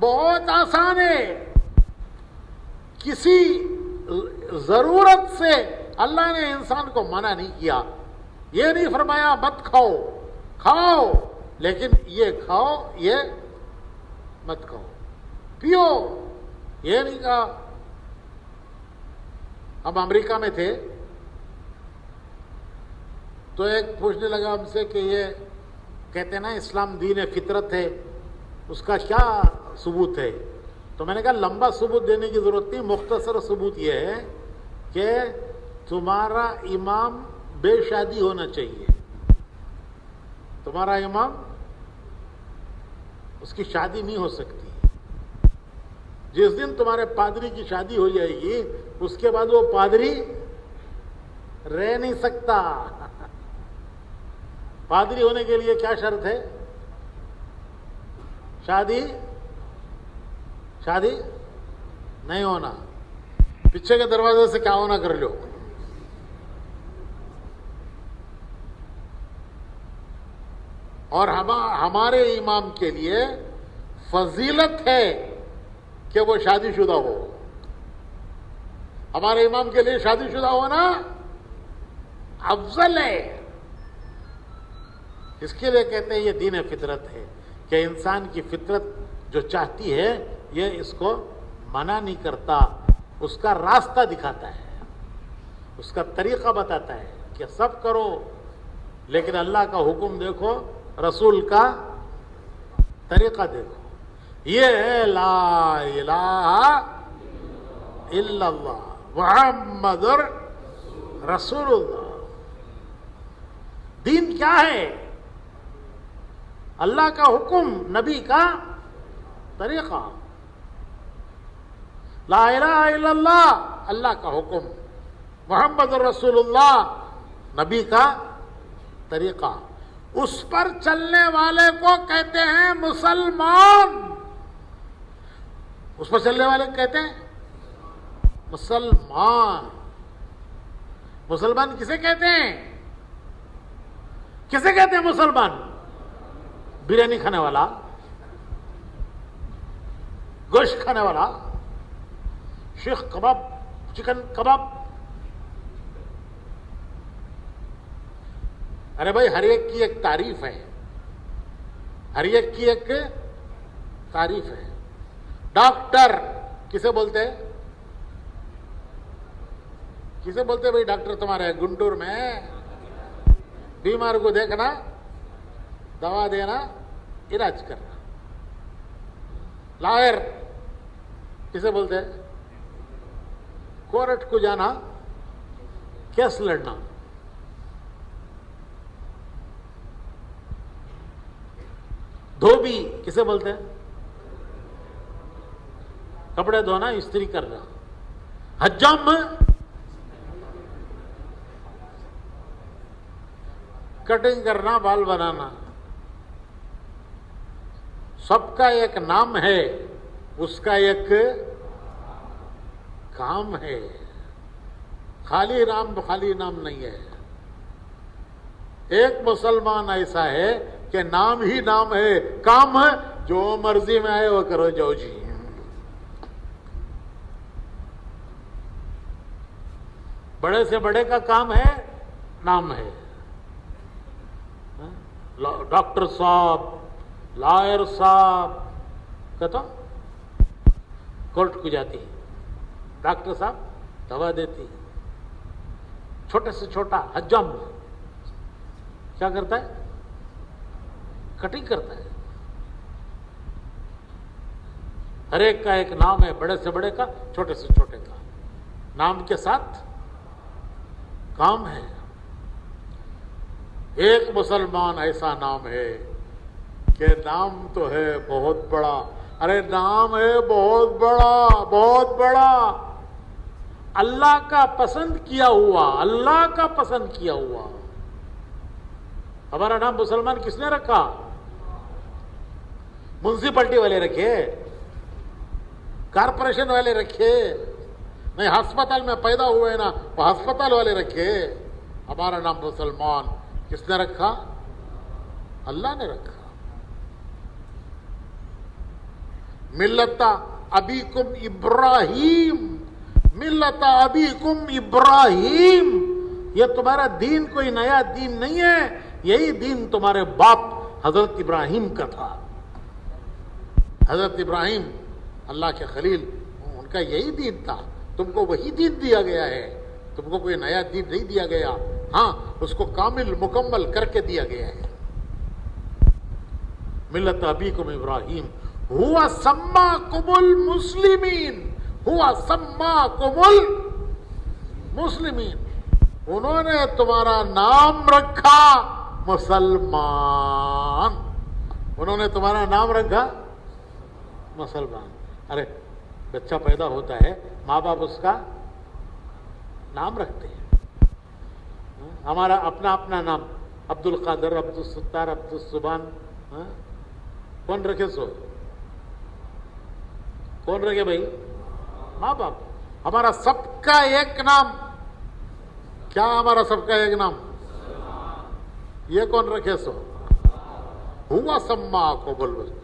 بہت آسان ہے. کسی ضرورت سے اللہ نے انسان کو منع نہیں کیا. یہ نہیں فرمایا مت کھاؤ، کھاؤ لیکن یہ کھاؤ یہ مت کھاؤ. پیو یہ نہیں کہا. ہم امریکہ میں تھے تو ایک پوچھنے لگا ہم سے کہ یہ کہتے ہیں نا اسلام دین فطرت ہے، اس کا کیا ثبوت ہے؟ تو میں نے کہا لمبا ثبوت دینے کی ضرورت نہیں، مختصر ثبوت یہ ہے کہ تمہارا امام بے شادی ہونا چاہیے. تمہارا امام، اس کی شادی نہیں ہو سکتی. جس دن تمہارے پادری کی شادی ہو جائے گی اس کے بعد وہ پادری رہ نہیں سکتا. پادری ہونے کے لیے کیا شرط ہے؟ شادی نہیں ہونا. پیچھے کے دروازے سے کیا ہونا کر لو. اور ہمارے امام کے لیے فضیلت ہے کہ وہ شادی شدہ ہو. ہمارے امام کے لیے شادی شدہ ہونا افضل ہے. اس کے لیے کہتے ہیں یہ دین فطرت ہے کہ انسان کی فطرت جو چاہتی ہے یہ اس کو منع نہیں کرتا، اس کا راستہ دکھاتا ہے، اس کا طریقہ بتاتا ہے کہ سب کرو لیکن اللہ کا حکم دیکھو، رسول کا طریقہ دیکھو. یہ ہے لا الہ الا اللہ محمد رسول اللہ. دین کیا ہے؟ اللہ کا حکم، نبی کا طریقہ. لا الہ الا اللہ اللہ کا حکم، محمد رسول اللہ نبی کا طریقہ. اس پر چلنے والے کو کہتے ہیں مسلمان. اس پر چلنے والے کہتے ہیں مسلمان. مسلمان کسے کہتے ہیں؟ کسے کہتے ہیں مسلمان؟ بریانی کھانے والا، گوشت کھانے والا، شیخ کباب، چکن کباب. ارے بھائی ہر ایک کی ایک تعریف ہے، ہر ایک کی ایک تعریف ہے. ڈاکٹر کسے بولتے ہیں؟ کسے بولتے بھائی ڈاکٹر تمہارے گنٹور میں بیمار کو دیکھنا، دوا دینا، علاج کرنا. لائر کسے بولتے ہیں؟ کورٹ کو جانا، کیس لڑنا. دھوبی کسے بولتے ہیں؟ کپڑے دھونا، استری کرنا. حجام کٹنگ کرنا، بال بنانا. سب کا ایک نام ہے، اس کا ایک کام ہے. خالی نام نہیں ہے. ایک مسلمان ایسا ہے کہ نام ہی نام ہے، کام ہے جو مرضی میں آئے وہ کرو جاؤ جی. بڑے سے بڑے کا کام ہے، نام ہے. ڈاکٹر صاحب، لائر صاحب کہتا کورٹ کو جاتی ہے، ڈاکٹر صاحب دوا دیتی. چھوٹے سے چھوٹا حجام کیا کرتا ہے؟ کٹنگ کرتا ہے. ہر ایک کا ایک نام ہے، بڑے سے بڑے کا، چھوٹے سے چھوٹے کا. نام کے ساتھ کام ہے. ایک مسلمان ایسا نام ہے کہ نام تو ہے بہت بڑا. ارے نام ہے بہت بڑا، بہت بڑا. اللہ کا پسند کیا ہوا، اللہ کا پسند کیا ہوا. ہمارا نام مسلمان کس نے رکھا؟ میونسپلٹی والے رکھے، کارپوریشن والے رکھے، نہیں ہسپتال میں پیدا ہوئے نا وہ ہسپتال والے رکھے. ہمارا نام مسلمان کس نے رکھا؟ اللہ نے رکھا. ملت ابیکم ابراہیم، ملت ابیکم ابراہیم، یہ تمہارا دین کوئی نیا دین نہیں ہے، یہی دین تمہارے باپ حضرت ابراہیم کا تھا۔ حضرت ابراہیم اللہ کے خلیل، ان کا یہی دین تھا، تم کو وہی دین دیا گیا ہے، تم کو کوئی نیا دین نہیں دیا گیا، ہاں اس کو کامل مکمل کر کے دیا گیا ہے۔ ملت ابیکم ابراہیم ہوا سماکم المسلمین، ہوا سماکم المسلمین، انہوں نے تمہارا نام رکھا مسلمان، انہوں نے تمہارا نام رکھا مسلمان۔ ارے بچہ پیدا ہوتا ہے، ماں باپ اس کا نام رکھتے ہیں، ہمارا اپنا اپنا نام، عبد القادر، عبد الستار، عبد السبحان، کون رکھے؟ سو کون رکھے بھائی؟ ماں باپ۔ ہمارا سب کا ایک نام، کیا ہمارا سب کا ایک نام؟ یہ کون رکھے؟ سو ہوا سماکم المسلمین۔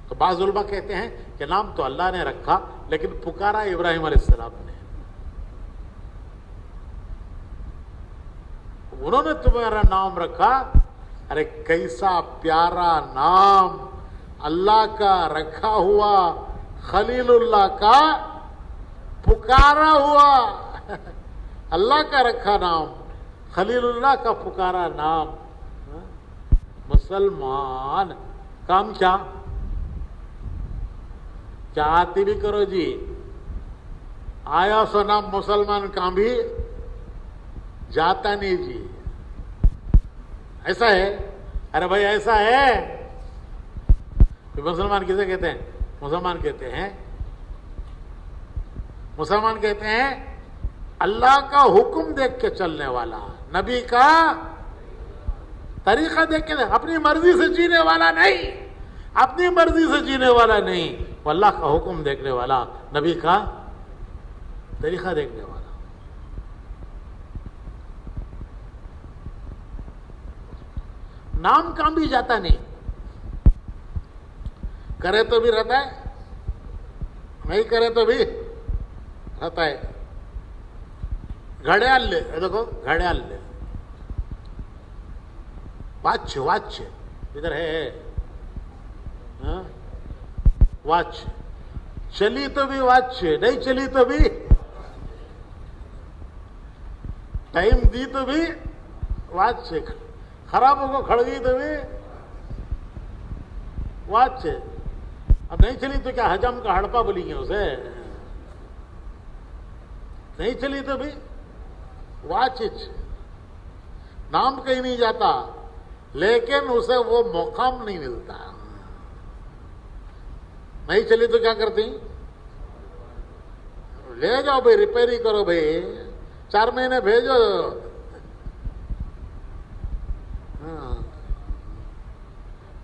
تو بعض علماء کہتے ہیں کہ نام تو اللہ نے رکھا لیکن پکارا ابراہیم علیہ السلام نے، انہوں نے تمہارا نام رکھا۔ ارے کیسا پیارا نام اللہ کا رکھا ہوا، خلیل اللہ کا پکارا ہوا، اللہ کا رکھا نام، خلیل اللہ کا پکارا نام، مسلمان۔ کام کیا چاہتی بھی کرو جی، آیا سو نام مسلمان، کام بھی جاتا نہیں جی، ایسا ہے۔ ارے بھائی ایسا ہے، مسلمان کسے کہتے ہیں؟ مسلمان کہتے ہیں، مسلمان کہتے ہیں اللہ کا حکم دیکھ کے چلنے والا، نبی کا طریقہ دیکھ کے، اپنی مرضی سے جینے والا نہیں، اپنی مرضی سے جینے والا نہیں، وہ اللہ کا حکم دیکھنے والا، نبی کا طریقہ دیکھنے والا۔ نام کام بھی جاتا نہیں، کرے تو بھی رہتا ہے، نہیں کرے تو بھی رہتا ہے۔ گھڑیال لے، دیکھو گھڑیال لے، واچ واچ ادھر ہے، واچ چلی تو بھی واچ، نہیں چلی تو بھی، ٹائم دی تو بھی واچ، خراب ہو کو کھڑ گئی تو بھی واچ، اب نہیں چلی تو کیا حجم کا ہڑپا بولیں گے اسے؟ نہیں چلی تو بھی واچ، نام کہیں نہیں جاتا لیکن اسے وہ مقام نہیں ملتا۔ نہیں چلی تو کیا کرتی؟ لے جاؤ بھائی، ریپیری کرو بھائی، 4 مہینے بھیجو،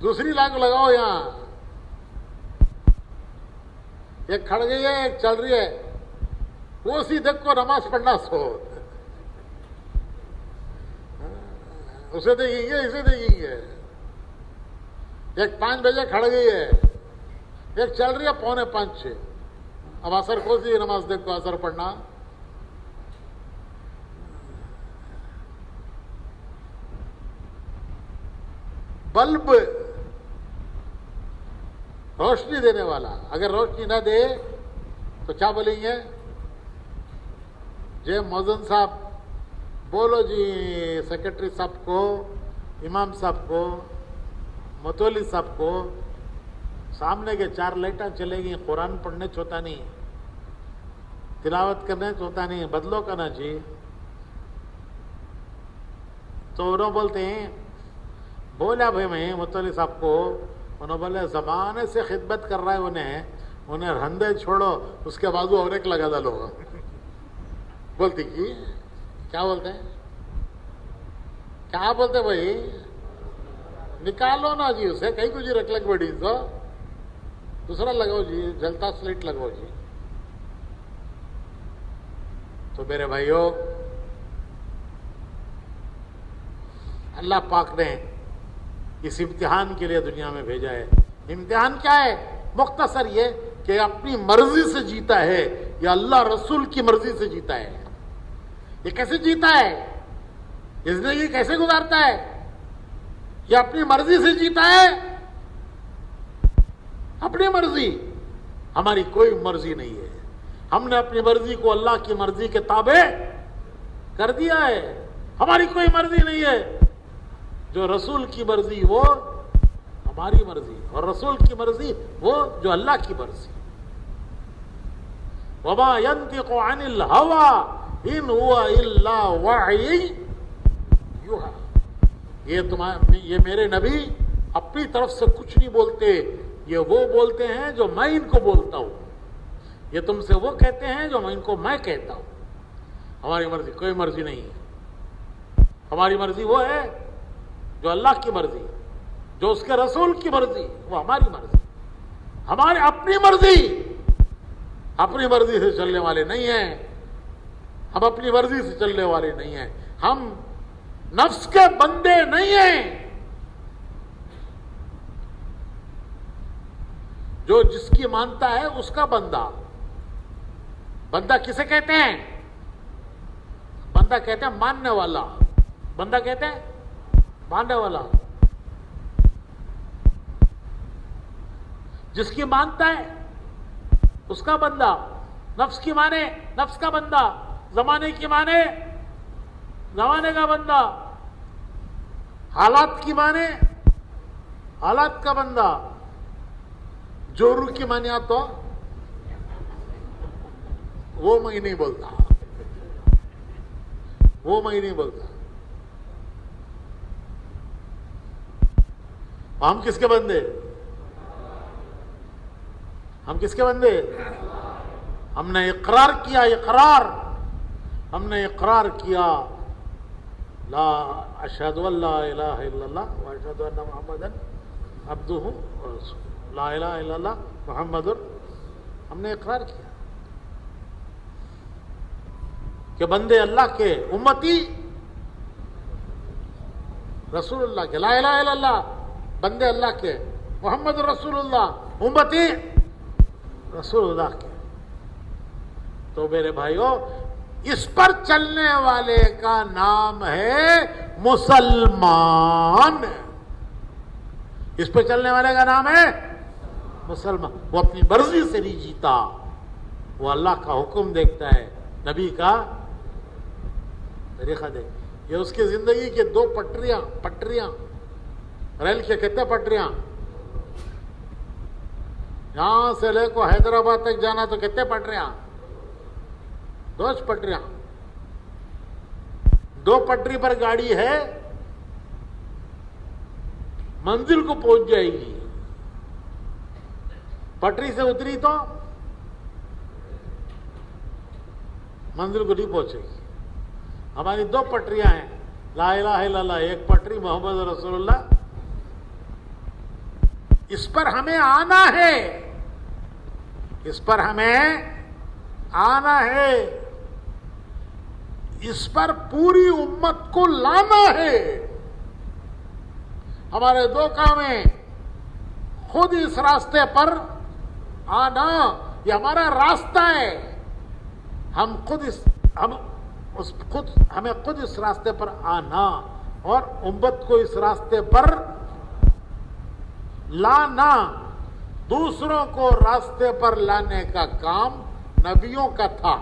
دوسری لاکھ لگاؤ یہاں، ایک کھڑ گئی ہے ایک چل رہی ہے، وہ سیدھے کو نماز پڑھنا سو، اسے دیکھیں گے اسے دیکھیں گے، ایک 5 بجے کھڑ گئی ہے، ایک چل رہی ہے 4:45، اب اثر کو سی نماز دیکھ کو اثر پڑھنا۔ بلب روشنی دینے والا اگر روشنی نہ دے تو کیا بولیں گے؟ جے موزن صاحب بولو جی، سیکرٹری صاحب کو، امام صاحب کو، متولی صاحب کو، سامنے کے 4 لائٹاں چلے گی، قرآن پڑھنے چوتا نہیں، تلاوت کرنے چوتا نہیں، بدلو کرنا جی۔ تو انہوں بولتے ہیں، بولا بھائی میں متولی صاحب کو، انہوں بولے زمانے سے خدمت کر رہا ہے انہیں رندے چھوڑو، اس کے بازو اور ایک لگا ڈالو۔ بولتی کی کیا بولتے ہیں؟ کیا بولتے بھائی؟ نکالو نا جی اسے، کہیں کو جی رکھ لگ بڑی تو دوسرا لگاؤ جی، جلتا سلیٹ لگاؤ جی۔ تو میرے بھائیوں، اللہ پاک نے اس امتحان کے لیے دنیا میں بھیجا ہے۔ امتحان کیا ہے؟ مختصر یہ کہ اپنی مرضی سے جیتا ہے یا اللہ رسول کی مرضی سے جیتا ہے؟ یہ کیسے جیتا ہے؟ یہ زندگی کیسے گزارتا ہے؟ یہ اپنی مرضی سے جیتا ہے؟ اپنی مرضی؟ ہماری کوئی مرضی نہیں ہے. ہم نے اپنی مرضی کو اللہ کی مرضی کے تابع کر دیا ہے. ہماری کوئی مرضی نہیں ہے. جو رسول کی مرضی وہ ہماری مرضی، اور رسول کی مرضی وہ جو اللہ کی مرضی. وما ينطق عن الهوى ان هو الا وحی یوحی. یہ میرے نبی اپنی طرف سے کچھ نہیں بولتے، یہ وہ بولتے ہیں جو میں ان کو بولتا ہوں. یہ تم سے وہ کہتے ہیں جو ان کو میں کہتا ہوں. ہماری مرضی کوئی مرضی نہیں ہے. ہماری مرضی وہ ہے جو اللہ کی مرضی، جو اس کے رسول کی مرضی، وہ ہماری مرضی. ہماری اپنی مرضی سے چلنے والے نہیں ہیں. ہم اپنی مرضی سے چلنے والے نہیں ہیں. ہم نفس کے بندے نہیں ہیں. جو جس کی مانتا ہے اس کا بندہ. بندہ کسے کہتے ہیں؟ بندہ کہتے ہیں ماننے والا. بندہ کہتے ہیں ماننے والا. جس کی مانتا ہے اس کا بندہ. نفس کی مانے نفس کا بندہ. زمانے کی مانے زمانے کا بندہ. حالات کی مانے حالات کا بندہ. جورو کی مانیا تو وہ میں نہیں بولتا. وہ میں نہیں بولتا. ہم کس کے بندے؟ ہم کس کے بندے؟ ہم نے اقرار کیا. ہم نے اقرار کیا لا اشہد ان لا الہ الا اللہ و اشہد ان محمدا عبدہ ورسولہ. لا الہ الا اللہ محمد. ہم نے اقرار کیا کہ بندے اللہ کے، امتی رسول اللہ کے. لا الہ الا اللہ بندے اللہ کے، محمد رسول اللہ امتی رسول اللہ کے. تو میرے بھائیو، اس پر چلنے والے کا نام ہے مسلمان. اس پر چلنے والے کا نام ہے مسلمان. وہ اپنی مرضی سے نہیں جیتا. وہ اللہ کا حکم دیکھتا ہے، نبی کا طریقہ دیکھ. یہ اس کی زندگی کے دو پٹریاں ریل کے کہتے ہیں پٹریاں. یہاں سے لے کو حیدرآباد تک جانا تو کتنے پٹریاں؟ دو پٹریاں. دو پٹری پر گاڑی ہے، منزل کو پہنچ جائے گی. پٹری سے اتری تو منزل کو نہیں پہنچے گی. ہماری دو پٹریاں ہیں، لا الہ الا اللہ ایک پٹری، محمد رسول اللہ. اس پر ہمیں آنا ہے. اس پر ہمیں آنا ہے. اس پر پوری امت کو لانا ہے. ہمارے دو کام ہیں، خود اس راستے پر آنا. یہ ہمارا راستہ ہے. ہمیں خود اس راستے پر آنا اور امت کو اس راستے پر لانا. دوسروں کو راستے پر لانے کا کام نبیوں کا تھا.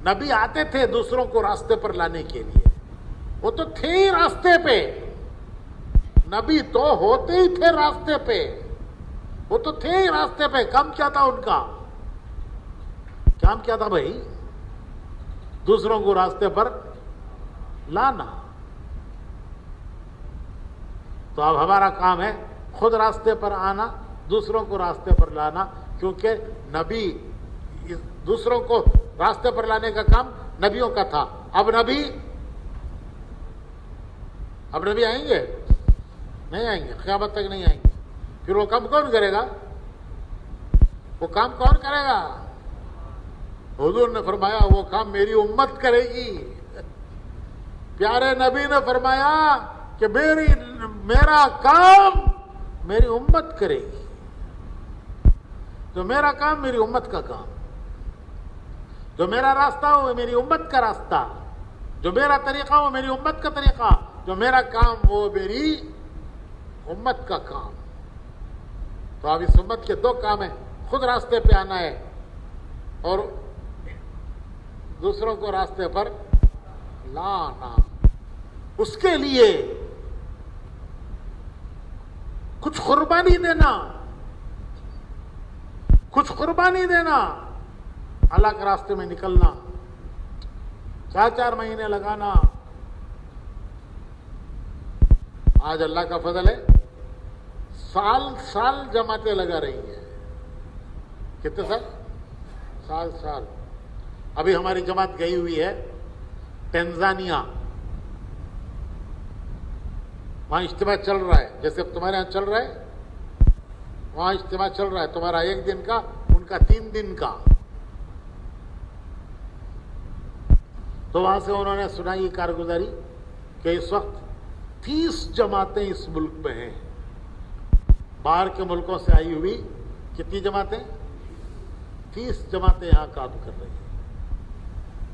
نبی آتے تھے دوسروں کو راستے پر لانے کے لیے. وہ تو تھے ہی راستے پہ. نبی تو ہوتے ہی تھے راستے پہ. وہ تو تھے ہی راستے پہ. کام کیا تھا ان کا؟ کام کیا تھا بھائی؟ دوسروں کو راستے پر لانا. تو اب ہمارا کام ہے خود راستے پر آنا، دوسروں کو راستے پر لانا. کیونکہ نبی دوسروں کو راستے پر لانے کا کام نبیوں کا تھا. اب نبی آئیں گے؟ نہیں آئیں گے. قیامت تک نہیں آئیں گے. پھر وہ کام کون کرے گا؟ وہ کام کون کرے گا؟ حضور نے فرمایا وہ کام میری امت کرے گی. پیارے نبی نے فرمایا کہ میرا کام میری امت کرے گی. جو میرا کام میری امت کا کام، جو میرا راستہ وہ میری امت کا راستہ، جو میرا طریقہ وہ میری امت کا طریقہ، جو میرا کام وہ میری امت کا کام۔ تو اب اس امت کے دو کام ہیں، خود راستے پہ آنا ہے اور دوسروں کو راستے پر لانا۔ اس کے لیے کچھ قربانی دینا، کچھ قربانی دینا، اللہ کے راستے میں نکلنا، 4 مہینے لگانا۔ آج اللہ کا فضل ہے، سال جماعتیں لگا رہی ہیں۔ کتنے سال؟ ابھی ہماری جماعت گئی ہوئی ہے ٹینزانیہ، وہاں اجتماع چل رہا ہے، جیسے اب تمہارے یہاں چل رہا ہے، وہاں اجتماع چل رہا ہے، تمہارا 1 دن کا، ان کا 3 دن کا۔ تو وہاں سے انہوں نے سنائی کارگزاری کہ اس وقت 30 جماعتیں اس ملک میں ہیں، باہر کے ملکوں سے آئی ہوئی کتنی جماعتیں؟ 30 جماعتیں یہاں کام کر رہی ہیں،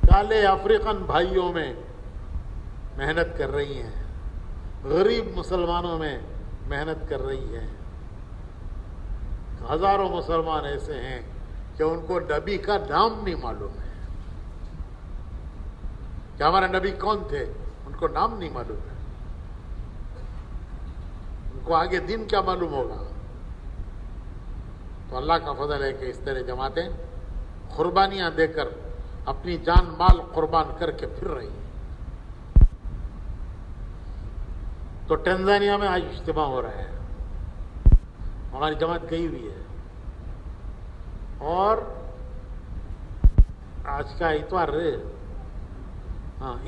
کالے افریقن بھائیوں میں محنت کر رہی ہیں، غریب مسلمانوں میں محنت کر رہی ہیں۔ ہزاروں مسلمان ایسے ہیں کہ ان کو نبی کا نام نہیں معلوم ہے، کہ ہمارا نبی کون تھے، ان کو نام نہیں معلوم ہے، ان کو آگے دین کیا معلوم ہوگا۔ تو اللہ کا فضل ہے کہ اس طرح جماعتیں قربانیاں دے کر اپنی جان مال قربان کر کے پھر رہی ہیں۔ تو ٹینزانیہ میں آج اجتماع ہو رہا ہے، ہماری جماعت گئی ہوئی ہے، اور آج کا اتوار ہے،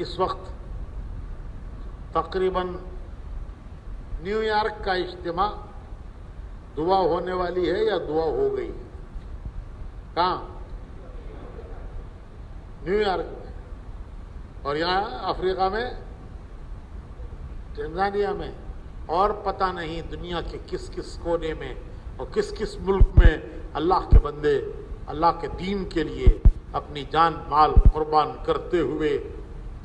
اس وقت تقریباً نیو یارک کا اجتماع دعا ہونے والی ہے یا دعا ہو گئی؟ کہاں؟ نیو یارک میں، اور یہاں افریقہ میں ٹینزانیہ میں، اور پتہ نہیں دنیا کے کس کس کونے میں اور کس کس ملک میں اللہ کے بندے اللہ کے دین کے لیے اپنی جان مال قربان کرتے ہوئے،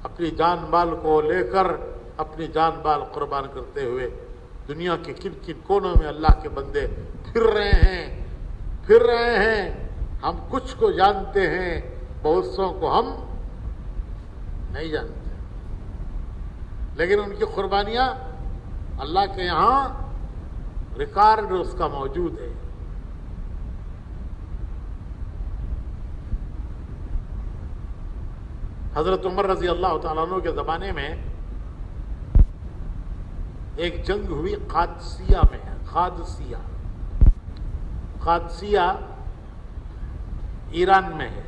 اپنی جان مال کو لے کر اپنی جان مال قربان کرتے ہوئے دنیا کے کن کن کونوں میں اللہ کے بندے پھر رہے ہیں۔ ہم کچھ کو جانتے ہیں، بہت سو کو ہم نہیں جانتے، لیکن ان کی قربانیاں اللہ کے یہاں ریکارڈ اس کا موجود ہے۔ حضرت عمر رضی اللہ تعالیٰ عنہ کے زمانے میں ایک جنگ ہوئی قادسیہ میں۔ قادسیہ ایران میں ہے،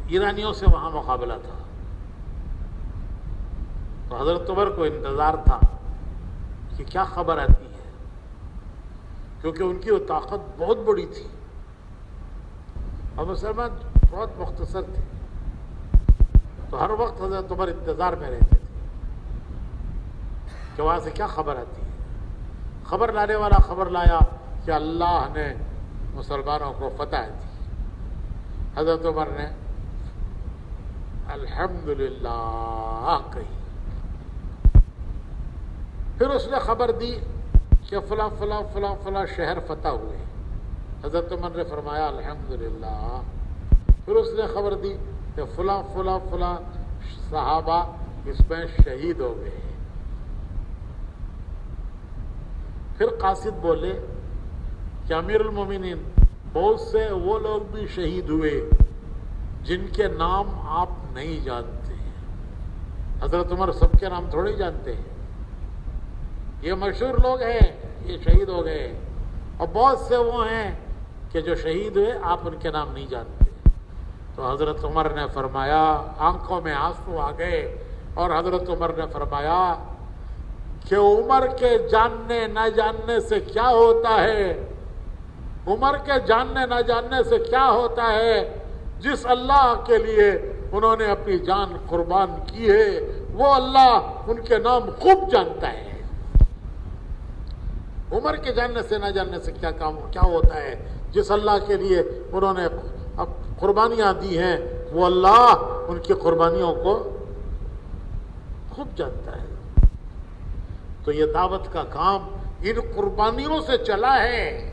ایرانیوں سے وہاں مقابلہ تھا۔ تو حضرت عمر کو انتظار تھا کہ کیا خبر آتی ہے، کیونکہ ان کی وہ طاقت بہت بڑی تھی اور مسلمان بہت مختصر تھے۔ تو ہر وقت حضرت عمر انتظار میں رہتے تھے کہ وہاں سے کیا خبر آتی ہے۔ خبر لانے والا خبر لایا کہ اللہ نے مسلمانوں کو فتح دی۔ حضرت عمر نے الحمدللہ کہی، پھر اس نے خبر دی کہ فلاں فلاں فلاں فلاں شہر فتح ہوئے۔ حضرت عمر نے فرمایا الحمدللہ۔ پھر اس نے خبر دی کہ فلاں فلاں فلاں صحابہ اس میں شہید ہو گئے۔ پھر قاصد بولے کہ امیر المومنین، بہت سے وہ لوگ بھی شہید ہوئے جن کے نام آپ نہیں جانتے ہیں۔ حضرت عمر سب کے نام تھوڑے جانتے ہیں، یہ مشہور لوگ ہیں، یہ شہید ہو گئے، اور بہت سے وہ ہیں کہ جو شہید ہوئے آپ ان کے نام نہیں جانتے۔ تو حضرت عمر نے فرمایا، آنکھوں میں آنسو آ گئے، اور حضرت عمر نے فرمایا کہ عمر کے جاننے نہ جاننے سے کیا ہوتا ہے، عمر کے جاننے نہ جاننے سے کیا ہوتا ہے، جس اللہ کے لیے انہوں نے اپنی جان قربان کی ہے، وہ اللہ ان کے نام خوب جانتا ہے۔ عمر کے جاننے سے نہ جاننے سے کیا ہوتا ہے. جس اللہ کے لیے انہوں نے قربانیاں دی ہیں وہ اللہ ان کی قربانیوں کو خوب جانتا ہے. تو یہ دعوت کا کام ان قربانیوں سے چلا ہے.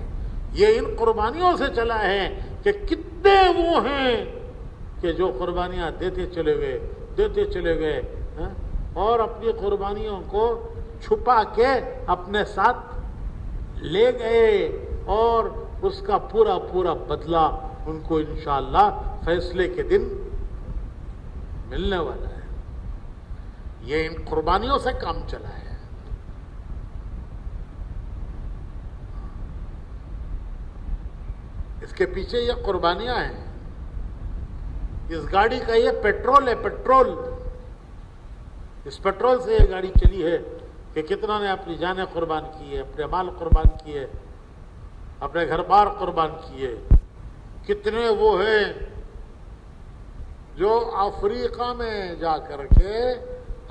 یہ ان قربانیوں سے چلا ہے کہ کتنے وہ ہیں کہ جو قربانیاں دیتے چلے گئے اور اپنی قربانیوں کو چھپا کے اپنے ساتھ لے گئے اور اس کا پورا بدلہ ان کو انشاءاللہ فیصلے کے دن ملنے والا ہے. یہ ان قربانیوں سے کام چلا ہے. اس کے پیچھے یہ قربانیاں ہیں. اس گاڑی کا یہ پیٹرول ہے. پیٹرول، اس پیٹرول سے یہ گاڑی چلی ہے کہ کتنا نے اپنی جانیں قربان کی ہے، اپنے مال قربان کیے، اپنے گھر بار قربان کیے. کتنے وہ ہیں جو افریقہ میں جا کر کے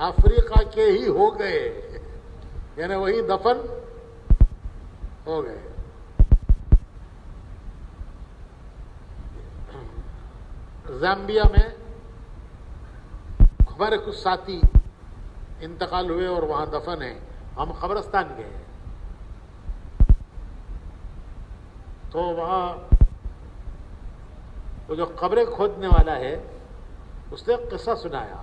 افریقہ کے ہی ہو گئے، یعنی وہی دفن ہو گئے. زامبیا میں ہمارے کچھ ساتھی انتقال ہوئے اور وہاں دفن ہیں. ہم قبرستان گئے تو وہاں وہ جو قبریں کھودنے والا ہے اس نے ایک قصہ سنایا.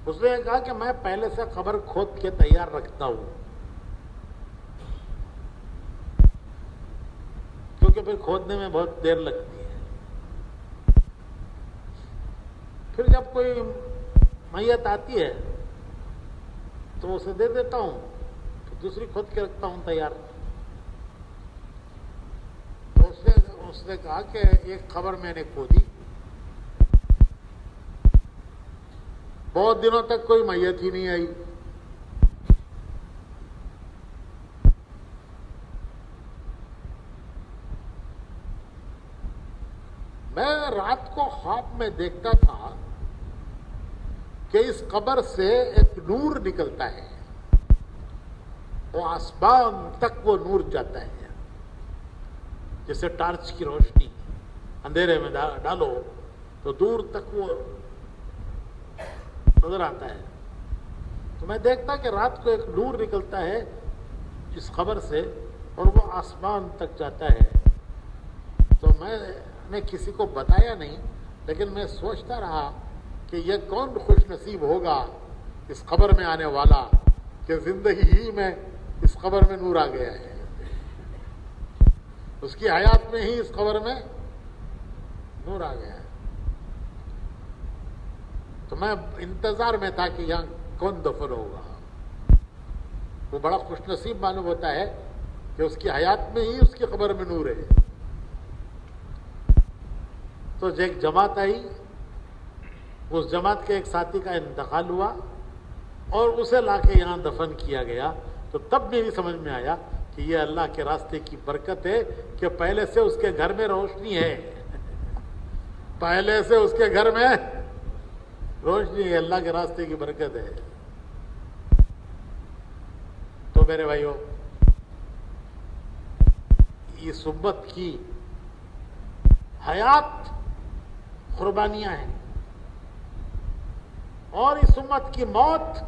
اس نے کہا کہ میں پہلے سے قبر کھود کے تیار رکھتا ہوں کیونکہ پھر کھودنے میں بہت دیر لگتی ہے. پھر جب کوئی میت آتی ہے تو اسے دے دیتا ہوں، تو دوسری کھود کے رکھتا ہوں تیار. تو اس نے کہا کہ ایک قبر میں نے کھودی، بہت دنوں تک کوئی میت ہی نہیں آئی. میں رات کو خواب میں دیکھتا تھا کہ اس قبر سے ایک نور نکلتا ہے، وہ آسمان تک وہ نور جاتا ہے، جیسے ٹارچ کی روشنی اندھیرے میں ڈالو تو دور تک وہ نظر آتا ہے. تو میں دیکھتا کہ رات کو ایک نور نکلتا ہے اس قبر سے اور وہ آسمان تک جاتا ہے. تو میں نے کسی کو بتایا نہیں، لیکن میں سوچتا رہا کہ یہ کون خوش نصیب ہوگا اس قبر میں آنے والا کہ زندگی ہی میں اس قبر میں نور آ گیا ہے، اس کی حیات میں ہی اس قبر میں نور آ گیا ہے. تو میں انتظار میں تھا کہ یہاں کون دفن ہوگا. وہ بڑا خوش نصیب معلوم ہوتا ہے کہ اس کی حیات میں ہی اس کی قبر میں نور ہے. تو ایک جماعت آئی، اس جماعت کے ایک ساتھی کا انتقال ہوا اور اسے لا کے یہاں دفن کیا گیا. تو تب میری سمجھ میں آیا کہ یہ اللہ کے راستے کی برکت ہے کہ پہلے سے اس کے گھر میں روشنی ہے، پہلے سے اس کے گھر میں روشنی ہے، اللہ کے راستے کی برکت ہے. تو میرے بھائیوں، اس امت کی حیات قربانیاں ہیں اور اس امت کی موت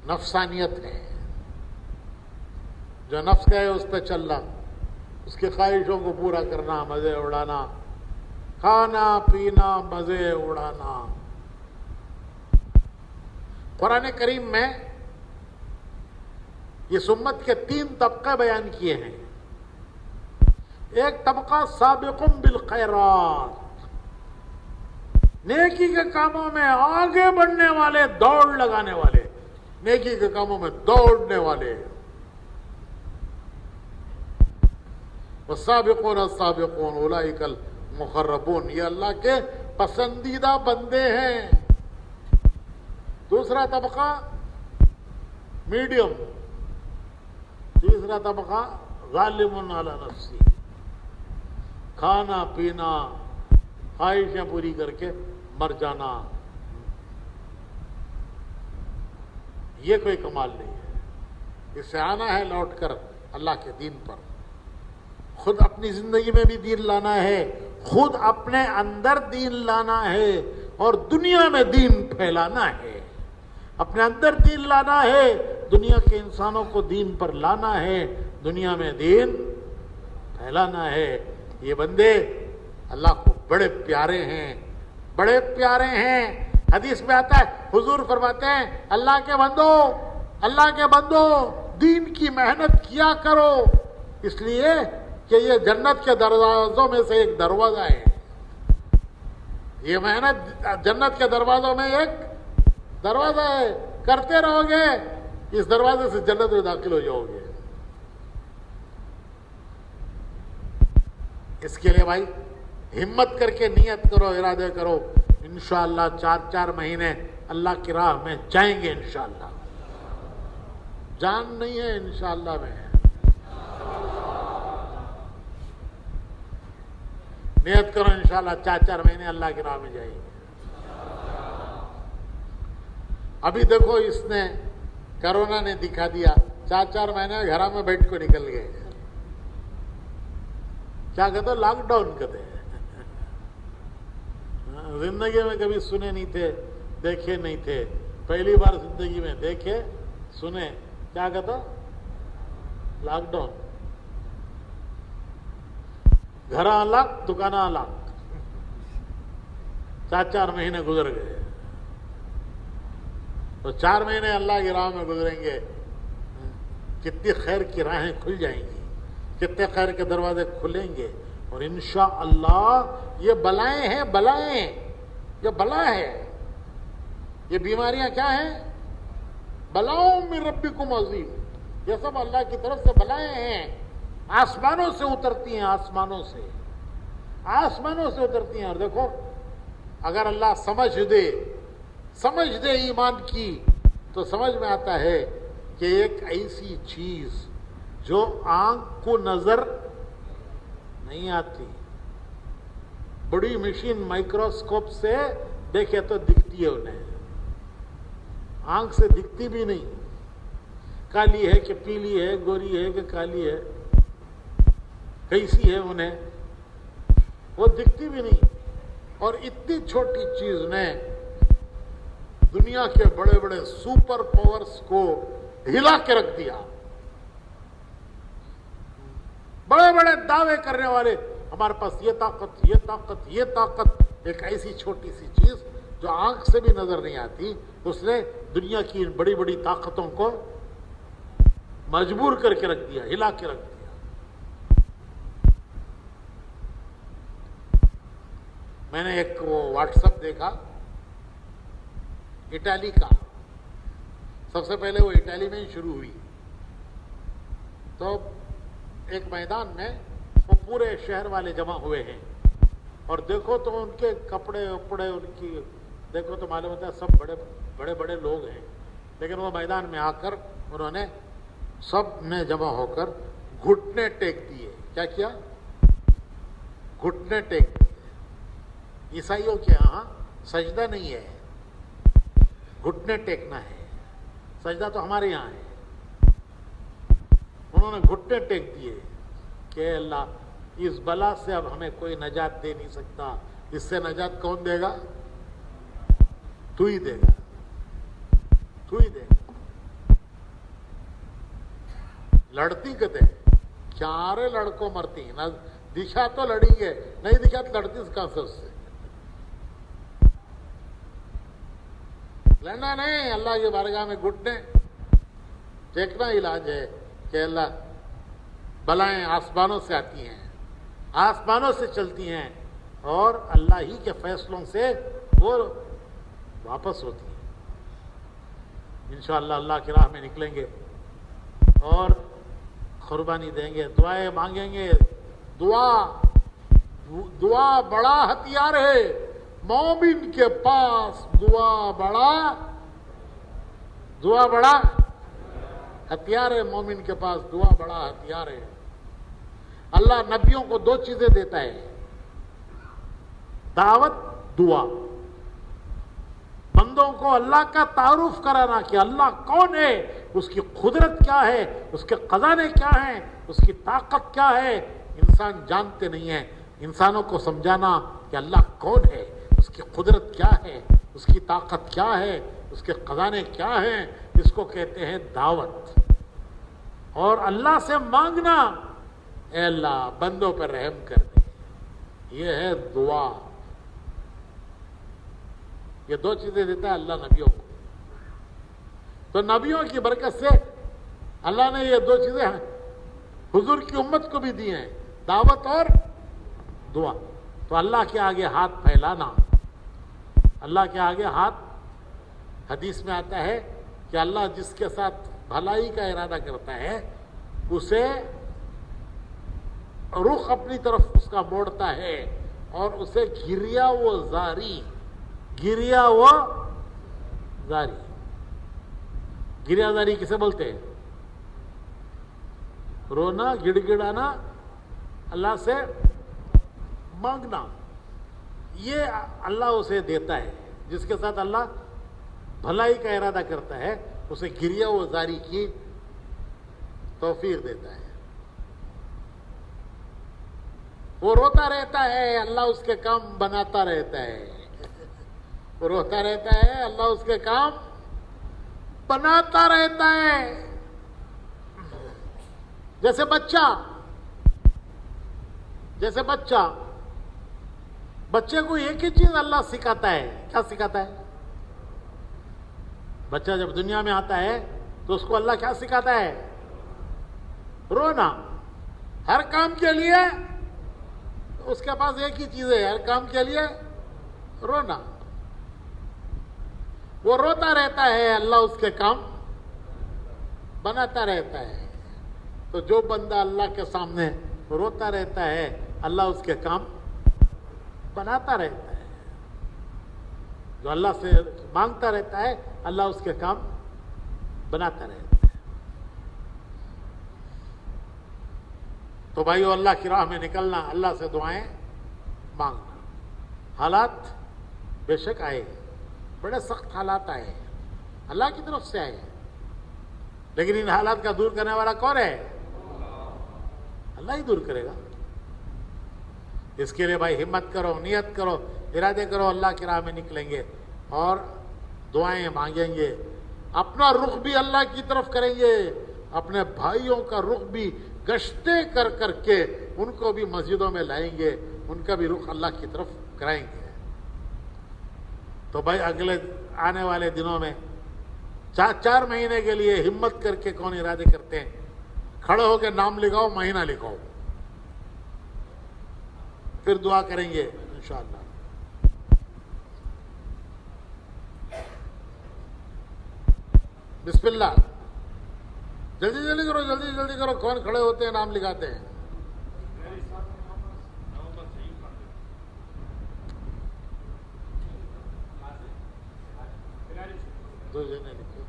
نفسانیت ہے. جو نفس کا ہے اس پہ چلنا، اس کی خواہشوں کو پورا کرنا، مزے اڑانا، کھانا پینا، مزے اڑانا. قرآن کریم میں اس امت کے 3 طبقے بیان کیے ہیں. ایک طبقہ سابقون بالخیرات، نیکی کے کاموں میں آگے بڑھنے والے، دوڑ لگانے والے، نیکی کے کاموں میں دوڑنے والے. والسابقون السابقون اولئک المقربون، یہ اللہ کے پسندیدہ بندے ہیں. دوسرا طبقہ میڈیم، تیسرا طبقہ ظالم علی نفسی، کھانا پینا، خواہشیں پوری کر کے مر جانا. یہ کوئی کمال نہیں ہے. اس سے آنا ہے لوٹ کر اللہ کے دین پر. خود اپنی زندگی میں بھی دین لانا ہے, خود اپنے اندر دین لانا ہے, اور دنیا میں دین پھیلانا ہے. اپنے اندر دین لانا ہے, دنیا کے انسانوں کو دین پر لانا ہے, دنیا میں دین پھیلانا ہے. یہ بندے اللہ کو بڑے پیارے ہیں, بڑے پیارے ہیں. حدیث میں آتا ہے, حضور فرماتے ہیں اللہ کے بندو دین کی محنت کیا کرو, اس لیے کہ یہ جنت کے دروازوں میں سے ایک دروازہ ہے. یہ محنت جنت کے دروازوں میں ایک دروازہ ہے. کرتے رہو گے, اس دروازے سے جنت میں داخل ہو جاؤ گے. اس کے لیے بھائی ہمت کر کے نیت کرو, ارادے کرو. انشاءاللہ 4 مہینے اللہ کی راہ میں جائیں گے انشاءاللہ. جان نہیں ہے انشاءاللہ میں, نیت کرو انشاءاللہ 4 مہینے اللہ کی راہ میں جائیں گے. ابھی دیکھو اس نے کرونا نے دکھا دیا, 4 مہینے گھر میں بیٹھ کو نکل گئے. کیا کہتے لاک ڈاؤن کہتے ہیں. زندگی میں کبھی سنے نہیں تھے, دیکھے نہیں تھے, پہلی بار زندگی میں دیکھے سنے. کیا کہتا لاک ڈاؤن. گھر لاک, دکان لاک. 4 مہینے گزر گئے. تو 4 مہینے اللہ کی راہ میں گزریں گے, کتنی خیر کی راہیں کھل جائیں گی, کتنے خیر کے دروازے کھلیں گے. اور انشاءاللہ یہ بلائیں ہیں, یہ بلا ہے. یہ بیماریاں کیا ہیں؟ بلاؤں من ربکم عظیم. یہ سب اللہ کی طرف سے بلائیں ہیں, آسمانوں سے اترتی ہیں, آسمانوں سے اترتی ہیں. اور دیکھو اگر اللہ سمجھ دے ایمان کی, تو سمجھ میں آتا ہے کہ ایک ایسی چیز جو آنکھ کو نظر نہیں آتی, بڑی مشین مائکروسکوپ سے دیکھے تو دکھتی ہے انہیں, آنکھ سے دکھتی بھی نہیں. کالی ہے کہ پیلی ہے, گوری ہے کہ کالی ہے, کیسی ہے انہیں وہ دکھتی بھی نہیں. اور اتنی چھوٹی چیز نے دنیا کے بڑے بڑے سپر پاورز کو ہلا کے رکھ دیا. بڑے بڑے دعوے کرنے والے, ہمارے پاس یہ طاقت, ایک ایسی چھوٹی سی چیز جو آنکھ سے بھی نظر نہیں آتی, اس نے دنیا کی بڑی بڑی طاقتوں کو مجبور کر کے رکھ دیا, ہلا کے رکھ دیا. میں نے ایک واٹس ایپ دیکھا اٹلی کا. سب سے پہلے وہ اٹلی میں ہی شروع ہوئی. تو ایک میدان میں وہ پورے شہر والے جمع ہوئے ہیں, اور دیکھو تو ان کے کپڑے وپڑے, ان کی دیکھو تو معلوم ہوتا ہے سب بڑے لوگ ہیں. لیکن وہ میدان میں آ کر انہوں نے سب نے جمع ہو کر گھٹنے ٹیک دیے. کیا کیا؟ گھٹنے ٹیک دیے. عیسائیوں کے یہاں سجدہ نہیں ہے, گھٹنے ٹیکنا ہے. سجدہ تو ہمارے یہاں ہے. انہوں نے گھٹنے ٹیک دیے کہ اللہ اس بلا سے اب ہمیں کوئی نجات دے نہیں سکتا. اس سے نجات کون دے گا؟ تو ہی دے گا. لڑتی کہتے چارے لڑکوں مرتی نہ دکھا تو لڑی گے, نہیں دکھا تو لڑتی اس کا سب سے. لڑنا نہیں, اللہ کی بارگاہ میں گھٹنے ٹیکنا علاج ہے کہ اللہ بلائیں آسمانوں سے آتی ہیں, آسمانوں سے چلتی ہیں, اور اللہ ہی کے فیصلوں سے وہ واپس ہوتی ہیں. انشاءاللہ اللہ کی راہ میں نکلیں گے اور قربانی دیں گے, دعائیں مانگیں گے. دعا بڑا ہتھیار ہے مومن کے پاس. دعا بڑا ہتھیار ہے مومن کے پاس. دعا بڑا ہتھیار ہے. اللہ نبیوں کو 2 چیزیں دیتا ہے, دعوت, دعا. بندوں کو اللہ کا تعارف کرانا کہ اللہ کون ہے، اس کی قدرت کیا ہے، اس کے خزانے کیا ہیں، اس کی طاقت کیا ہے، انسان جانتے نہیں ہیں۔ انسانوں کو سمجھانا کہ اللہ کون ہے، اس کی قدرت کیا ہے، اس کی طاقت کیا ہے، اس کے خزانے کیا ہیں، اس کو کہتے ہیں دعوت۔ اور اللہ سے مانگنا، اے اللہ بندوں پر رحم کر دے، یہ ہے دعا۔ یہ دو چیزیں دیتا ہے اللہ نبیوں کو، تو نبیوں کی برکت سے اللہ نے یہ دو چیزیں حضور کی امت کو بھی دی ہیں، دعوت اور دعا۔ تو اللہ کے آگے ہاتھ پھیلانا، اللہ کے آگے ہاتھ، حدیث میں آتا ہے کہ اللہ جس کے ساتھ بھلائی کا ارادہ کرتا ہے اسے رخ اپنی طرف اس کا موڑتا ہے اور اسے گریا و زاری، گریا و زاری، گریا زاری کسے بولتے ہیں؟ رونا، گڑ گڑانا، اللہ سے مانگنا، یہ اللہ اسے دیتا ہے۔ جس کے ساتھ اللہ بھلائی کا ارادہ کرتا ہے اسے گریا و زاری کی توفیق دیتا ہے۔ وہ روتا رہتا ہے، اللہ اس کے کام بناتا رہتا ہے۔ وہ روتا رہتا ہے، اللہ اس کے کام بناتا رہتا ہے۔ جیسے بچے کو ایک ہی چیز اللہ سکھاتا ہے۔ کیا سکھاتا ہے؟ بچہ جب دنیا میں آتا ہے تو اس کو اللہ کیا سکھاتا ہے؟ رونا۔ ہر کام کے لیے اس کے پاس ایک ہی چیز ہے، ہر کام کے لیے رونا۔ وہ روتا رہتا ہے، اللہ اس کے کام بناتا رہتا ہے۔ تو جو بندہ اللہ کے سامنے روتا رہتا ہے، اللہ اس کے کام بناتا رہتا ہے۔ جو اللہ سے مانگتا رہتا ہے، اللہ اس کے کام بناتا رہتا ہے۔ تو بھائیو، اللہ کی راہ میں نکلنا، اللہ سے دعائیں مانگنا۔ حالات بے شک آئے، بڑے سخت حالات آئے، اللہ کی طرف سے آئے، لیکن ان حالات کا دور کرنے والا کون ہے؟ اللہ ہی دور کرے گا۔ اس کے لیے بھائی ہمت کرو، نیت کرو، ارادے کرو، اللہ کی راہ میں نکلیں گے اور دعائیں مانگیں گے، اپنا رخ بھی اللہ کی طرف کریں گے، اپنے بھائیوں کا رخ بھی گشتیں کر کر کے ان کو بھی مسجدوں میں لائیں گے، ان کا بھی رخ اللہ کی طرف کرائیں گے۔ تو بھائی اگلے آنے والے دنوں میں 4 مہینے کے لیے ہمت کر کے کون ارادے کرتے ہیں؟ کھڑے ہو کے نام لکھاؤ، مہینہ لکھاؤ، پھر دعا کریں گے انشاءاللہ۔ بسم اللہ، جلدی جلدی کرو، جلدی جلدی کرو، کون کھڑے ہوتے ہیں نام لکھاتے ہیں؟ دو جنے لکھو۔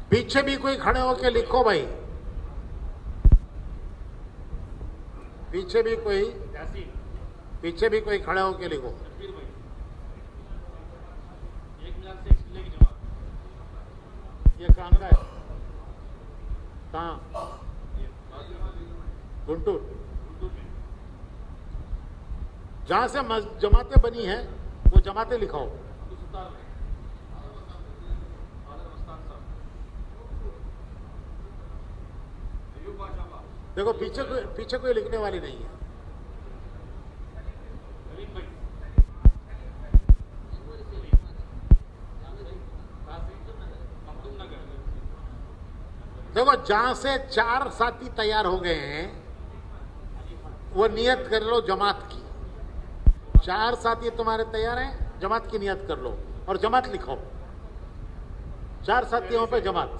پیچھے بھی کوئی کھڑے ہو کے لکھو بھائی، پیچھے بھی کوئی کھڑے ہو کے لکھو۔ یہ کہاں کا ہے؟ کہاں؟ گنٹور۔ جہاں سے جماعتیں بنی ہیں وہ جماعتیں لکھاؤ۔ دیکھو پیچھے کوئی لکھنے والی نہیں ہے۔ دیکھو جہاں سے 4 ساتھی تیار ہو گئے ہیں وہ نیت کر لو جماعت کی۔ 4 ساتھی تمہارے تیار ہیں، جماعت کی نیت کر لو اور جماعت لکھو۔ 4 ساتھیوں پہ جماعت۔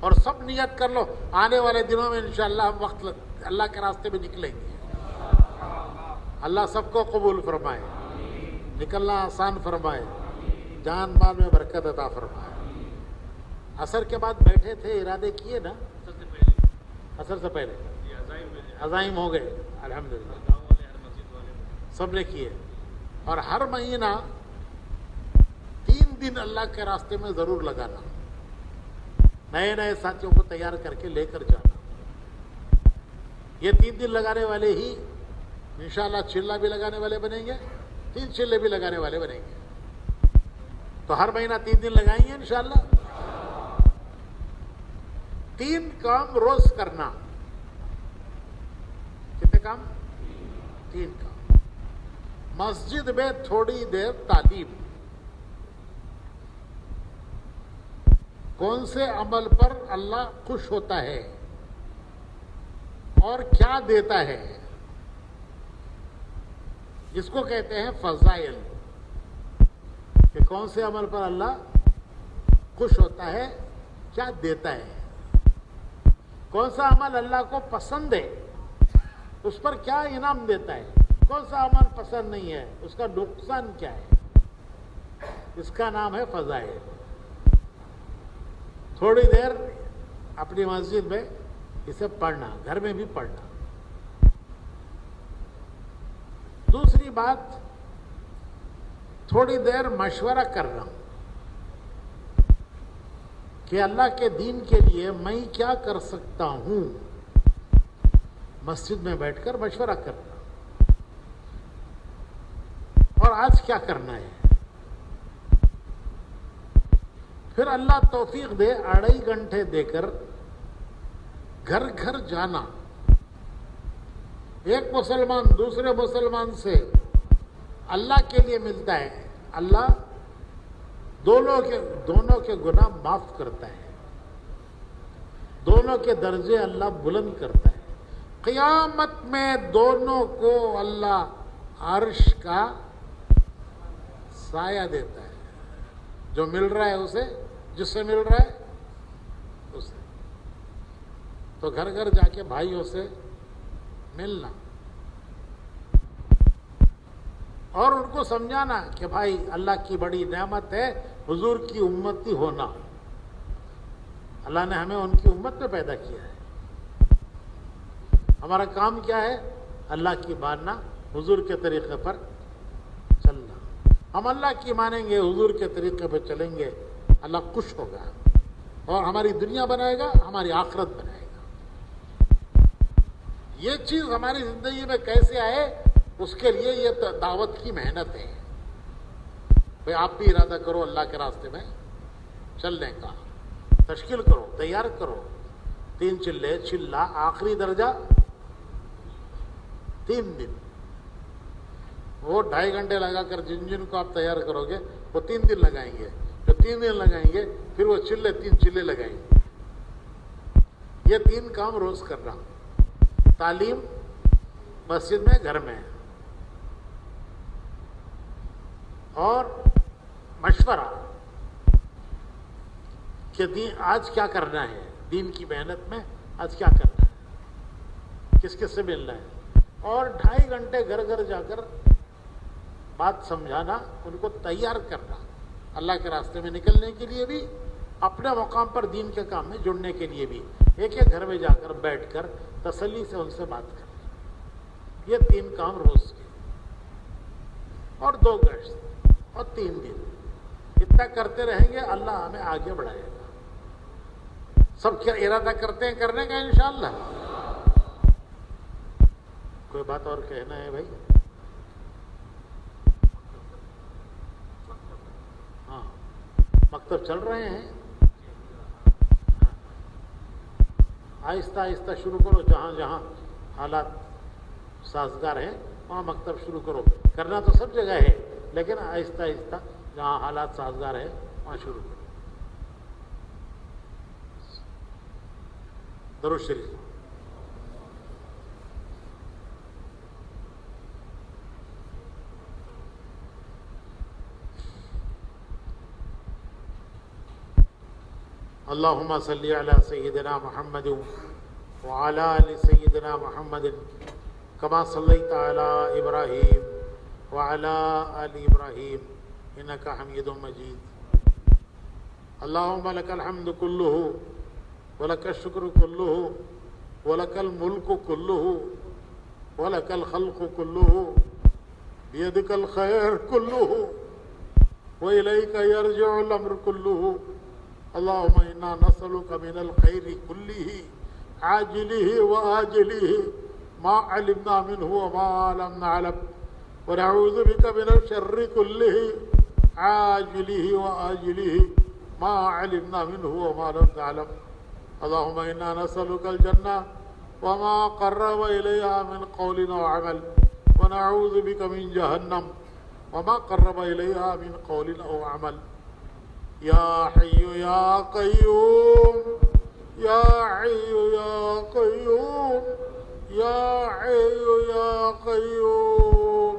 اور سب نیت کر لو آنے والے دنوں میں انشاءاللہ ہم وقت اللہ کے راستے میں نکلیں گے. اللہ سب کو قبول فرمائے, نکلنا آسان فرمائے, جان مال میں برکت عطا فرمائے. عصر کے بعد بیٹھے تھے, ارادے کیے نا عصر سے پہلے, عزائم ہو گئے الحمدللہ, سب نے کیے. اور ہر مہینہ 3 دن اللہ کے راستے میں ضرور لگانا, نئے نئے ساتھیوں کو تیار کر کے لے کر جانا. یہ 3 دن لگانے والے ہی انشاءاللہ چلہ بھی لگانے والے بنیں گے, 3 چلے بھی لگانے والے بنیں گے. تو ہر مہینہ 3 دن لگائیں گے انشاءاللہ. 3 کام روز کرنا. کتنے کام؟ 3 کام. مسجد میں تھوڑی دیر تعلیم. کون سے عمل پر اللہ خوش ہوتا ہے اور کیا دیتا ہے, اس کو کہتے ہیں فضائل. کہ کون سے عمل پر اللہ خوش ہوتا ہے, کیا دیتا ہے. کون سا عمل اللہ کو پسند ہے, اس پر کیا انعام دیتا ہے. کون سا عمل پسند نہیں ہے, اس کا نقصان کیا ہے. اس کا نام ہے فضائل. تھوڑی دیر اپنی مسجد میں اسے پڑھنا, گھر میں بھی پڑھنا. دوسری بات, تھوڑی دیر مشورہ کرنا کہ اللہ کے دین کے لیے میں کیا کر سکتا ہوں. مسجد میں بیٹھ کر مشورہ کرنا, اور آج کیا کرنا ہے. پھر اللہ توفیق دے 2.5 گھنٹے دے کر گھر گھر جانا. ایک مسلمان دوسرے مسلمان سے اللہ کے لیے ملتا ہے, اللہ دونوں کے گناہ معاف کرتا ہے, دونوں کے درجے اللہ بلند کرتا ہے. قیامت میں دونوں کو اللہ عرش کا سایہ دیتا ہے. جو مل رہا ہے اسے, جس سے مل رہا ہے اسے. تو گھر گھر جا کے بھائیوں سے ملنا اور ان کو سمجھانا کہ بھائی اللہ کی بڑی نعمت ہے حضور کی امتی ہونا. اللہ نے ہمیں ان کی امت میں پیدا کیا ہے. ہمارا کام کیا ہے؟ اللہ کی ماننا, حضور کے طریقے پر چلنا. ہم اللہ کی مانیں گے, حضور کے طریقے پہ چلیں گے, اللہ خوش ہوگا اور ہماری دنیا بنائے گا, ہماری آخرت بنائے گا. یہ چیز ہماری زندگی میں کیسے آئے, اس کے لیے یہ دعوت کی محنت ہے. بھئی آپ بھی ارادہ کرو اللہ کے راستے میں چلنے کا, تشکیل کرو, تیار کرو. 3 چلے, چلہ آخری درجہ 3 دن. وہ 2.5 گھنٹے لگا کر جن کو آپ تیار کرو گے وہ 3 دن لگائیں گے. جو 3 دن لگائیں گے پھر وہ 3 چلے لگائیں گے. یہ 3 کام روز کرنا. تعلیم مسجد میں, گھر میں, اور مشورہ کہ آج کیا کرنا ہے, دین کی محنت میں آج کیا کرنا ہے, کس کس سے ملنا ہے. اور 2.5 گھنٹے گھر گھر جا کر بات سمجھانا, ان کو تیار کرنا اللہ کے راستے میں نکلنے کے لیے بھی, اپنے مقام پر دین کے کام میں جڑنے کے لیے بھی. ایک ایک گھر میں جا کر بیٹھ کر تسلی سے ان سے بات کرنا. یہ 3 کام روز کے, اور 2 گشت اور 3 دن. اتنا کرتے رہیں گے, اللہ ہمیں آگے بڑھائے گا. سب کیا ارادہ کرتے ہیں کرنے کا انشاءاللہ. کوئی بات اور کہنا ہے بھائی؟ ہاں, مکتب چل رہے ہیں, آہستہ آہستہ شروع کرو. جہاں جہاں حالات سازگار ہیں وہاں مکتب شروع کرو. کرنا تو سب جگہ ہے, لیکن آہستہ آہستہ جہاں حالات سازگار ہیں وہاں شروع کرو. درود شریف. اللهم صل على سيدنا محمد وعلى آل سيدنا محمد كما صليت على إبراهيم وعلى آل إبراهيم إنك حميد مجيد. اللهم لك الحمد كله ولك الشكر كله ولك الملك كله ولك الخلق كله بيدك الخير كله وإليك يرجع الأمر كله. اللهم إنا نسألك من الخير كله عاجله وآجله ما علمنا منه وما لم نعلم ونعوذ بك من الشر كله عاجله وآجله ما علمنا منه وما لم نعلم. اللهم إنا نسألك الجنة وما قرب إليها من قول وعمل ونعوذ بك من جهنم وما قرب إليها من قول أو عمل. يا حي يا قيوم يا حي يا قيوم يا حي يا قيوم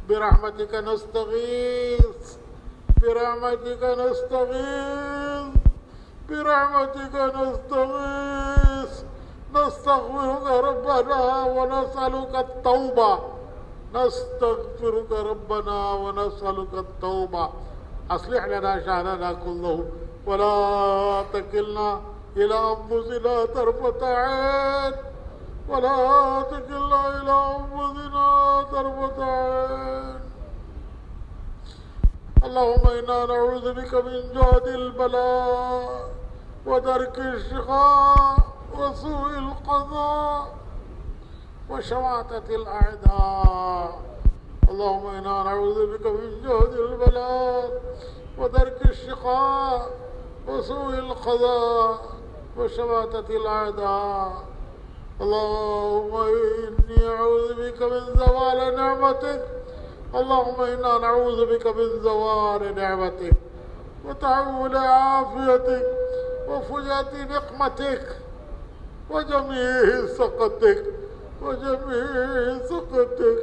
برحمتك نستغيث برحمتك نستغيث برحمتك نستغيث. نستغفرك ربنا ونسألك التوبة نستغفرك ربنا ونسألك التوبة. أصلح لنا شأننا كله ولا تكلنا إلى أنفسنا طرفة عين ولا تكلنا إلى أنفسنا طرفة عين. اللهم إنا نعوذ بك من جهد البلاء ودرك الشقاء وسوء القضاء وشماتة الأعداء. اللهم إنا نعوذ بك من جهد البلاء ودرك الشقاء وسوء القضاء وشماتة الأعداء. اللهم إني أعوذ بك من زوال نعمتك. اللهم إنا نعوذ بك من زوال نعمتك وتحول عافيتك وفجأة نقمتك وجميع سخطك وجميع سخطك.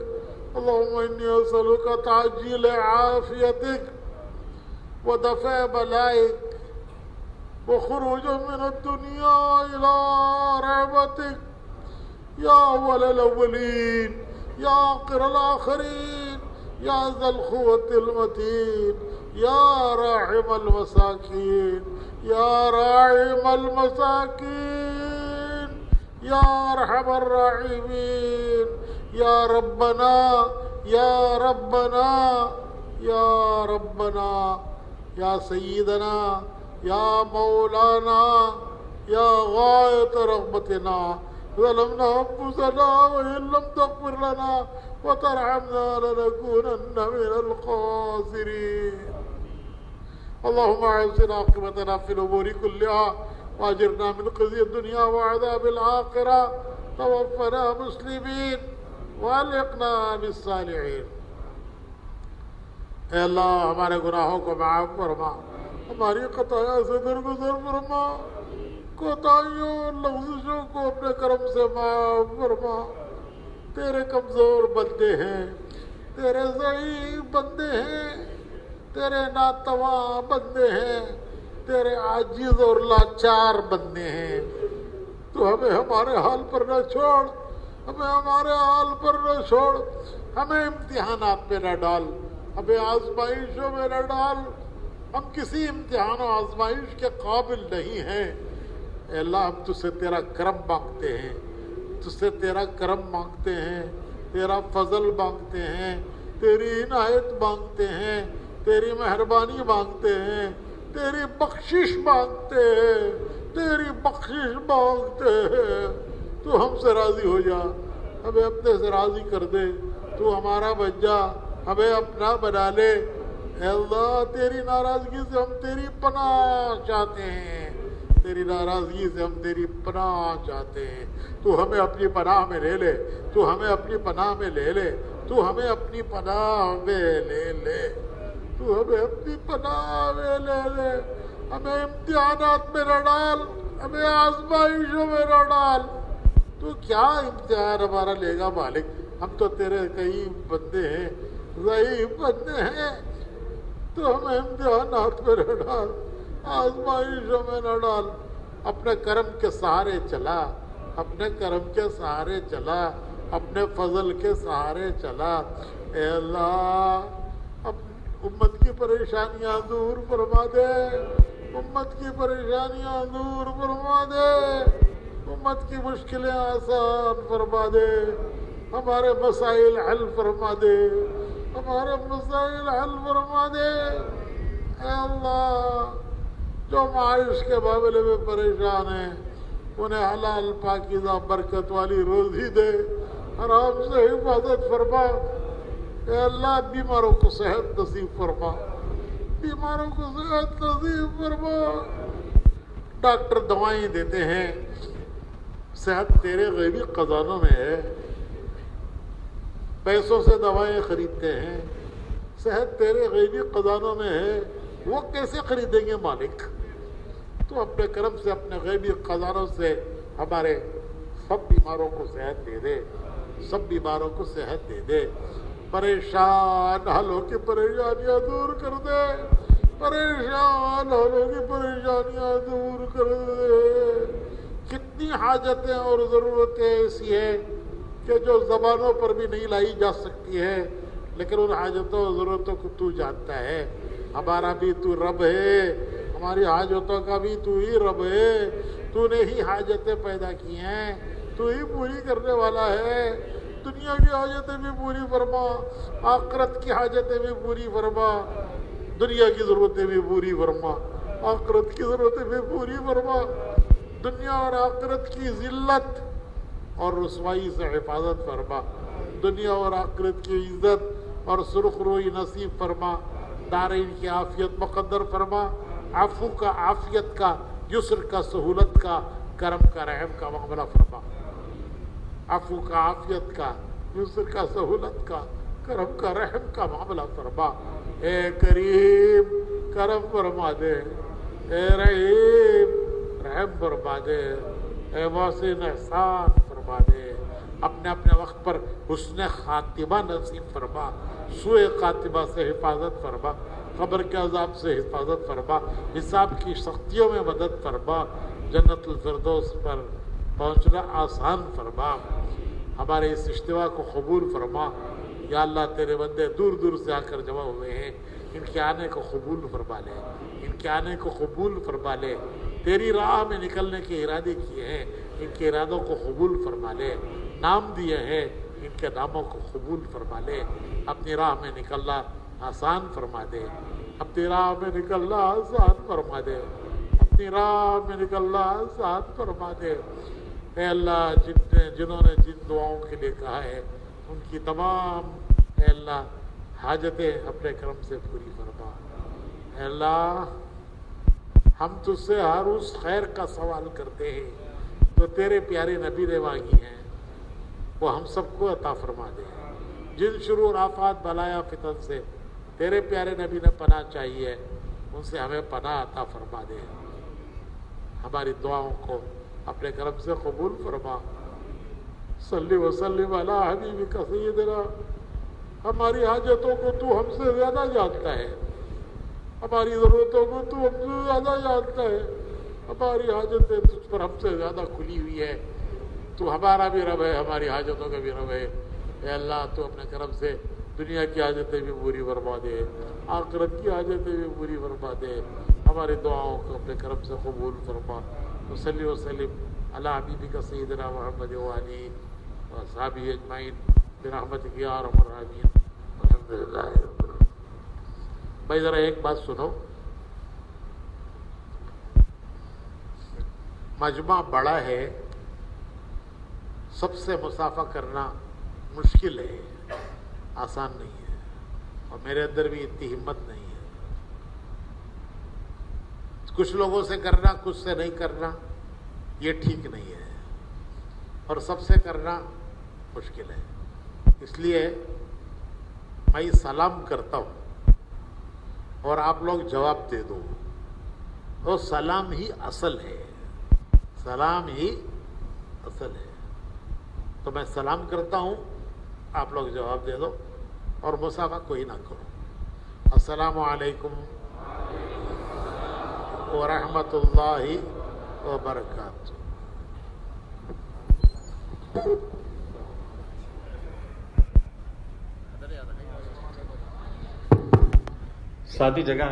اللهم إني أسألك تعجيل عافيتك ودفع بلائك وخروج من الدنيا إلى رحمتك يا أول الأولين يا آخر الآخرين يا ذا القوة المتين يا راحم المساكين يا راحم المساكين يا أرحم الراحمين يا ربنا يا ربنا يا ربنا يا سيدنا يا مولانا يا غاية رغبتنا. ظلمنا أنفسنا وإن لم تغفر لنا وترحمنا لنكونن من الخاسرين. اللهم أحسن عاقبتنا في الأمور كلها وأجرنا من خزي الدنيا وعذاب الآخرة. توفنا مسلمين والحقنا بالصالحين. اے اللہ ہمارے گناہوں کو معاف فرما ہماری خطایا سے درگزر فرما کوتاہیوں اور لغزشوں کو اپنے کرم سے معاف فرما. تیرے کمزور بندے ہیں تیرے ضعیف بندے ہیں تیرے ناتواں بندے ہیں تیرے عاجز اور لاچار بندے ہیں. تو ہمیں ہمارے حال پر نہ چھوڑ ہمیں ہمارے حال پر نہ چھوڑ. ہمیں امتحانات میں نہ ڈال ہمیں آزمائشوں میں نہ ڈال. ہم کسی امتحان و آزمائش کے قابل نہیں ہیں. اے اللہ ہم تجھ سے تیرا کرم مانگتے ہیں تجھ سے تیرا کرم مانگتے ہیں تیرا فضل مانگتے ہیں تیری عنایت مانگتے ہیں تیری مہربانی مانگتے ہیں تیری بخشش مانگتے ہیں تیری بخشش مانگتے ہیں. تو ہم سے راضی ہو جا ہمیں اپنے سے راضی کر دے. تو ہمارا بن جا ہمیں اپنا بنا لے. اے اللہ تیری ناراضگی سے ہم تیری پناہ چاہتے ہیں تیری ناراضگی سے ہم تیری پناہ چاہتے ہیں. تو ہمیں اپنی پناہ میں لے لے تو ہمیں اپنی پناہ میں لے لے تو ہمیں اپنی پناہ میں لے لے تو ہمیں اپنی پناہ میں لے لے. ہمیں امتحانات میں نہ ڈال ہمیں آزمائشوں میں نہ ڈال. تو کیا امتحان ہمارا لے گا مالک. ہم تو تیرے کئی بندے ہیں ضعیف بندے ہیں تو ہمیں امتحانات میں نہ ڈال آزمائشوں میں نہ ڈال، اپنے کرم کے سہارے چلا، اپنے کرم کے سہارے چلا، اپنے فضل کے سہارے چلا۔ اے اللہ امت کی پریشانیاں دور فرما دے، امت کی پریشانیاں دور فرما دے، امت کی مشکلیں آسان فرما دے، ہمارے مسائل حل فرما دے، ہمارے مسائل حل فرما دے۔ اے اللہ جو معاش کے معاملے میں پریشان ہیں انہیں حلال پاکیزہ برکت والی روزی دے، حرام سے حفاظت فرما۔ اے اللہ بیماروں کو صحت نصیب فرما، بیماروں کو صحت نصیب فرما۔ ڈاکٹر دوائیں دیتے ہیں، صحت تیرے غیبی خزانوں میں ہے، پیسوں سے دوائیں خریدتے ہیں، صحت تیرے غیبی خزانوں میں ہے، وہ کیسے خریدیں گے مالک؟ تو اپنے کرم سے اپنے غیبی خزانوں سے ہمارے سب بیماروں کو صحت دے دے، سب بیماروں کو صحت دے دے، پریشان حالوں کی پریشانیاں دور کر دے، پریشان حالوں کی پریشانیاں دور کر دے۔ کتنی حاجتیں اور ضرورتیں ایسی ہیں کہ جو زبانوں پر بھی نہیں لائی جا سکتی ہے، لیکن ان حاجتوں اور ضرورتوں کو تو جانتا ہے۔ ہمارا بھی تو رب ہے، ہماری حاجتوں کا بھی تو ہی رب ہے، تو نے ہی حاجتیں پیدا کی ہیں، تو ہی پوری کرنے والا ہے۔ دنیا کی حاجتیں بھی پوری فرما، آخرت کی حاجتیں بھی پوری فرما، دنیا کی ضرورتیں بھی پوری فرما، آخرت کی ضرورتیں بھی پوری فرما۔ دنیا اور آخرت کی ذلت اور رسوائی سے حفاظت فرما، دنیا اور آخرت کی عزت اور سرخ روئی نصیب فرما، دارین کی عافیت مقدر فرما، عفو کا، عافیت کا، یسر کا، سہولت کا، کرم کا، رحم کا معاملہ فرما، عفو کا، عافیت کا، یسر کا، سہولت کا، کرم کا، رحم کا معاملہ فرما۔ اے کریم کرم فرما دے، اے رحیم رحم فرما دے، اے محسن احسان فرما دے، اپنے اپنے وقت پر حسن خاتمہ نصیب فرما، سوء خاتمہ سے حفاظت فرما، قبر کے عذاب سے حفاظت فرما، حساب کی سختیوں میں مدد فرما، جنت الفردوس پر پہنچنا آسان فرما، ہمارے اس اجتماع کو قبول فرما۔ یا اللہ تیرے بندے دور دور سے آ کر جمع ہوئے ہیں، ان کے آنے کو قبول فرما لے، ان کے آنے کو قبول فرما لے، تیری راہ میں نکلنے کے ارادے کیے ہیں، ان کے ارادوں کو قبول فرما لے، نام دیے ہیں ان کے ناموں کو قبول فرما لے، اپنی راہ میں نکلنا آسان فرما دے، اپنی راہ میں نکلنا آسان فرما دے، اپنی راہ میں نکلنا آسان فرما دے۔ اے اللہ جنہوں نے جن دعاؤں کے لیے کہا ہے ان کی تمام اے اللہ حاجتیں اپنے کرم سے پوری فرما۔ اے اللہ ہم تجھ سے ہر اس خیر کا سوال کرتے ہیں جو تیرے پیارے نبی نے مانگی ہیں، وہ ہم سب کو عطا فرما دے۔ جن شرور آفات بلایا فتن سے تیرے پیارے نبی نے پناہ چاہیے، ان سے ہمیں پناہ عطا فرما دے، ہماری دعاؤں کو اپنے کرم سے قبول فرما۔ صلی وسلم علی حبیبک سیدنا، ہماری حاجتوں کو تو ہم سے زیادہ جانتا ہے، ہماری ضرورتوں کو تو ہم سے زیادہ جانتا ہے، ہماری حاجتیں تجھ پر ہم سے زیادہ کھلی ہوئی ہے، تو ہمارا بھی رب ہے، ہماری حاجتوں کا بھی رب ہے۔ اے اللہ تو اپنے کرم سے دنیا کی حاجتیں بھی پوری فرما دے، آخرت کی حاجتیں بھی پوری فرما دے، ہماری دعاؤں کو اپنے کرم سے قبول فرما۔ صلی وسلم علی حبیبک سیدنا محمد وآلہ وصحبہ اجمعین برحمتک یا ارحم الراحمین الحمدللہ رب العالمین۔ بھائی ذرا ایک بات سنو، مجمع بڑا ہے، سب سے مصافحہ کرنا مشکل ہے، آسان نہیں ہے، اور میرے اندر بھی اتنی ہمت نہیں ہے، کچھ لوگوں سے کرنا کچھ سے نہیں کرنا یہ ٹھیک نہیں ہے، اور سب سے کرنا مشکل ہے۔ اس لیے میں سلام کرتا ہوں اور آپ لوگ جواب دے دو، اور سلام ہی اصل ہے، سلام ہی اصل ہے۔ تو میں سلام کرتا ہوں، آپ لوگ جواب دے دو، اور مصافحہ کوئی نہ کرو۔ السلام علیکم ورحمۃ اللہ وبرکاتہ. ساتھی جگہ